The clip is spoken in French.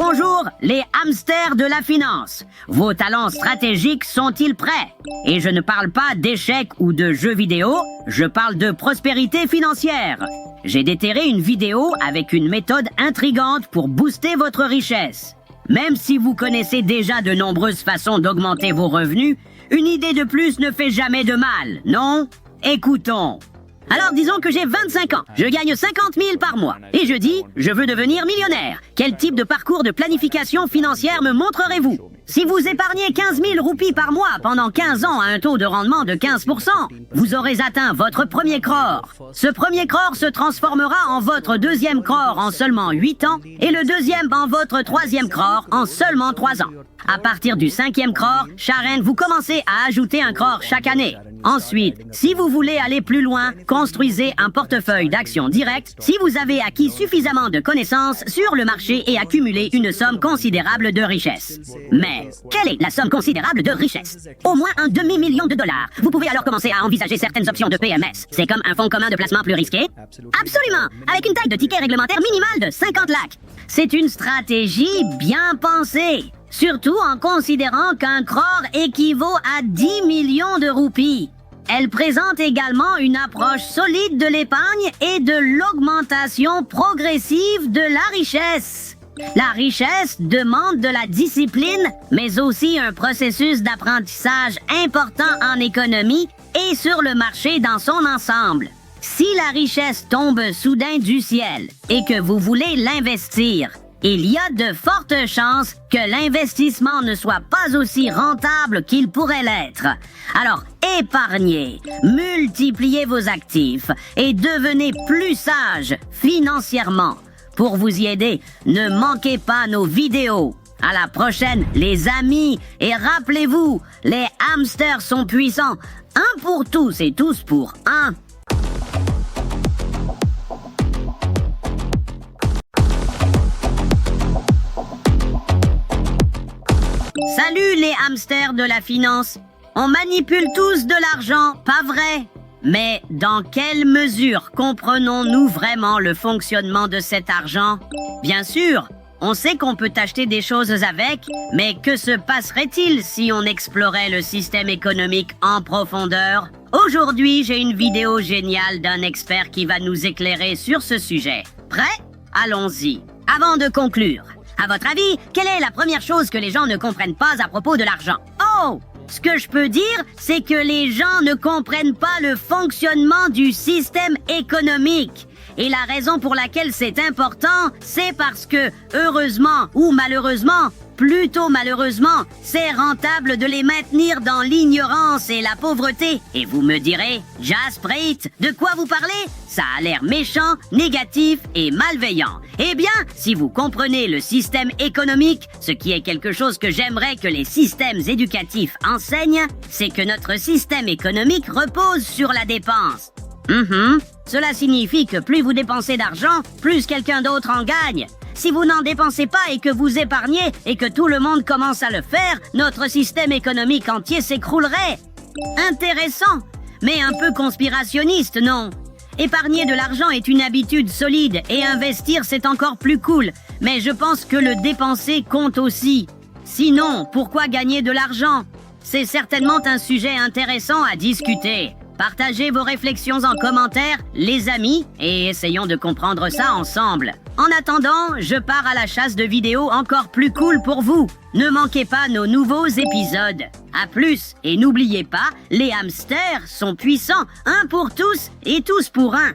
Bonjour, les hamsters de la finance. Vos talents stratégiques sont-ils prêts? Et je ne parle pas d'échecs ou de jeux vidéo, je parle de prospérité financière. J'ai déterré une vidéo avec une méthode intrigante pour booster votre richesse. Même si vous connaissez déjà de nombreuses façons d'augmenter vos revenus, une idée de plus ne fait jamais de mal, non? Écoutons. Alors disons que j'ai 25 ans, je gagne 50 000 par mois, et je dis, je veux devenir millionnaire. Quel type de parcours de planification financière me montrerez-vous? Si vous épargnez 15 000 roupies par mois pendant 15 ans à un taux de rendement de 15%, vous aurez atteint votre premier crore. Ce premier crore se transformera en votre deuxième crore en seulement 8 ans, et le deuxième en votre troisième crore en seulement 3 ans. À partir du 5e crore, Sharon, vous commencez à ajouter un crore chaque année. Ensuite, si vous voulez aller plus loin, construisez un portefeuille d'actions directes si vous avez acquis suffisamment de connaissances sur le marché et accumulé une somme considérable de richesse. Mais, quelle est la somme considérable de richesse? Au moins un demi-million de dollars. Vous pouvez alors commencer à envisager certaines options de PMS. C'est comme un fonds commun de placement plus risqué? Absolument! Avec une taille de ticket réglementaire minimale de 50 lakhs. C'est une stratégie bien pensée. Surtout en considérant qu'un crore équivaut à 10 millions de roupies. Elle présente également une approche solide de l'épargne et de l'augmentation progressive de la richesse. La richesse demande de la discipline, mais aussi un processus d'apprentissage important en économie et sur le marché dans son ensemble. Si la richesse tombe soudain du ciel et que vous voulez l'investir, il y a de fortes chances que l'investissement ne soit pas aussi rentable qu'il pourrait l'être. Alors, épargnez, multipliez vos actifs et devenez plus sage financièrement. Pour vous y aider, ne manquez pas nos vidéos. À la prochaine, les amis, et rappelez-vous, les hamsters sont puissants. Un pour tous et tous pour un. Salut les hamsters de la finance. On manipule tous de l'argent, pas vrai? Mais dans quelle mesure comprenons-nous vraiment le fonctionnement de cet argent? Bien sûr, on sait qu'on peut acheter des choses avec, mais que se passerait-il si on explorait le système économique en profondeur? Aujourd'hui, j'ai une vidéo géniale d'un expert qui va nous éclairer sur ce sujet. Prêt? Allons-y. Avant de conclure, à votre avis, quelle est la première chose que les gens ne comprennent pas à propos de l'argent? Oh! Ce que je peux dire, c'est que les gens ne comprennent pas le fonctionnement du système économique. Et la raison pour laquelle c'est important, c'est parce que, heureusement ou malheureusement, plutôt malheureusement, c'est rentable de les maintenir dans l'ignorance et la pauvreté. Et vous me direz, Jasprit, de quoi vous parlez? Ça a l'air méchant, négatif et malveillant. Eh bien, si vous comprenez le système économique, ce qui est quelque chose que j'aimerais que les systèmes éducatifs enseignent, c'est que notre système économique repose sur la dépense. Cela signifie que plus vous dépensez d'argent, plus quelqu'un d'autre en gagne. Si vous n'en dépensez pas et que vous épargnez et que tout le monde commence à le faire, notre système économique entier s'écroulerait. Intéressant, mais un peu conspirationniste, non? Épargner de l'argent est une habitude solide et investir c'est encore plus cool. Mais je pense que le dépenser compte aussi. Sinon, pourquoi gagner de l'argent? C'est certainement un sujet intéressant à discuter. Partagez vos réflexions en commentaire, les amis, et essayons de comprendre ça ensemble. En attendant, je pars à la chasse de vidéos encore plus cool pour vous. Ne manquez pas nos nouveaux épisodes. À plus, et n'oubliez pas, les hamsters sont puissants, un pour tous et tous pour un.